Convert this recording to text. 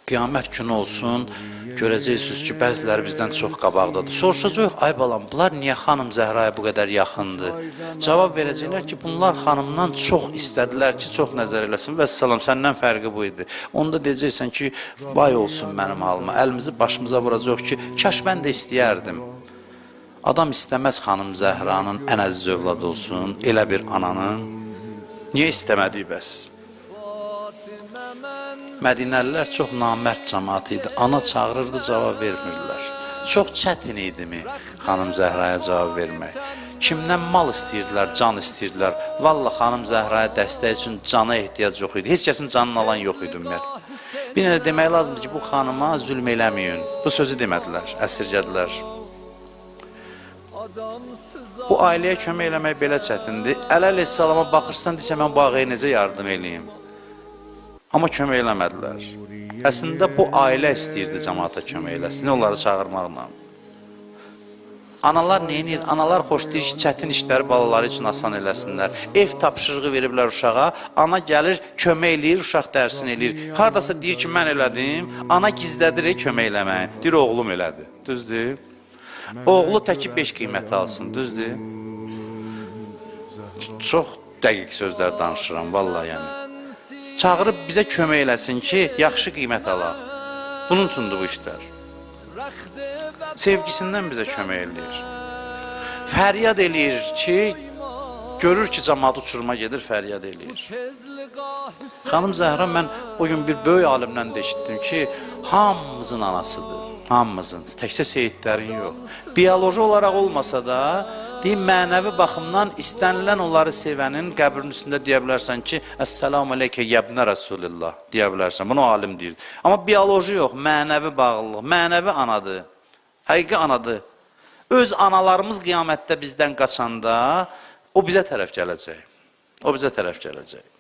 Qiyamət günü olsun, görəcəksiniz ki, bəziləri bizdən çox qabaqdadır. Soruşacaq, ay balam, bunlar niyə xanım Zəhraya bu qədər yaxındır? Cavab verəcəklər ki, bunlar xanımdan çox istədilər ki, çox nəzər eləsin. Və salam, səndən fərqi bu idi. Onda deyəcəksən ki, vay olsun mənim halıma. Əlimizi başımıza vuracaq ki, kaş mən də istəyərdim. Adam istəməz xanım Zəhranın ən əziz övladı olsun, elə bir ananın. Niyə istəmədik bəs? Mədinəlilər çox namərd cəmaat idi. Ana çağırırdı, cavab vermirdilər. Çox çətin idimi xanım Zəhraya cavab vermək? Kimdən mal istəyirdilər, can istəyirdilər. Valla xanım Zəhraya dəstək üçün cana ehtiyac yox idi. Heç kəsin canını alan yox idi ümumiyyətlə. Bir nə demək lazımdır ki, bu xanıma zülm eləməyin. Bu sözü demədilər, əsirgədilər. Bu ailəyə kömək eləmək belə çətindir. Əleyhissalama baxırsan, desə mən bu ağaya necə yardım eləyim? Amma kömək eləmədilər. Əslində bu ailə istəyirdi cəmaata kömək eləsin, onları çağırmaqla. Analar neyinir? Analar xoşlayır ki, çətin işləri balaları üçün asan eləsinlər. Ev tapşırığı veriblər uşağa, ana gəlir, kömək eləyir, uşaq dərsini eləyir. Haradasa deyir ki, mən elədim, ana gizlədir, kömək eləməyin. Deyir, oğlum elədi, düzdür? Oğlu təki 5 qiyməti alsın, düzdür? Çox dəqiq sözlər danışıram, vallahi yəni. Çağırıb bizə kömək eləsin ki, yaxşı qiymət alaq. Bunun üçündür bu işlər. Sevgisindən bizə kömək eləyir. Fəryad eləyir ki, görür ki, cəmaat uçuruma gedir, fəryad eləyir. Xanım Zəhra, mən o gün bir böyük alimdən də eşitdim ki, hamımızın anasıdır. Hamımızın, təkcə seyidlərin yox. Biyoloji olaraq olmasa da, deyim, mənəvi baxımdan istənilən onları sevənin qəbrinin üstündə deyə bilərsən ki, Əssəlamu aleykə yəbnə Rasulillah deyə bilərsən. Bunu alim deyir. Amma biyoloji yox, mənəvi bağlılıq, mənəvi anadır, həqiqi anadır. Öz analarımız qiyamətdə bizdən qaçanda o bizə tərəf gələcək. O bizə tərəf gələcək.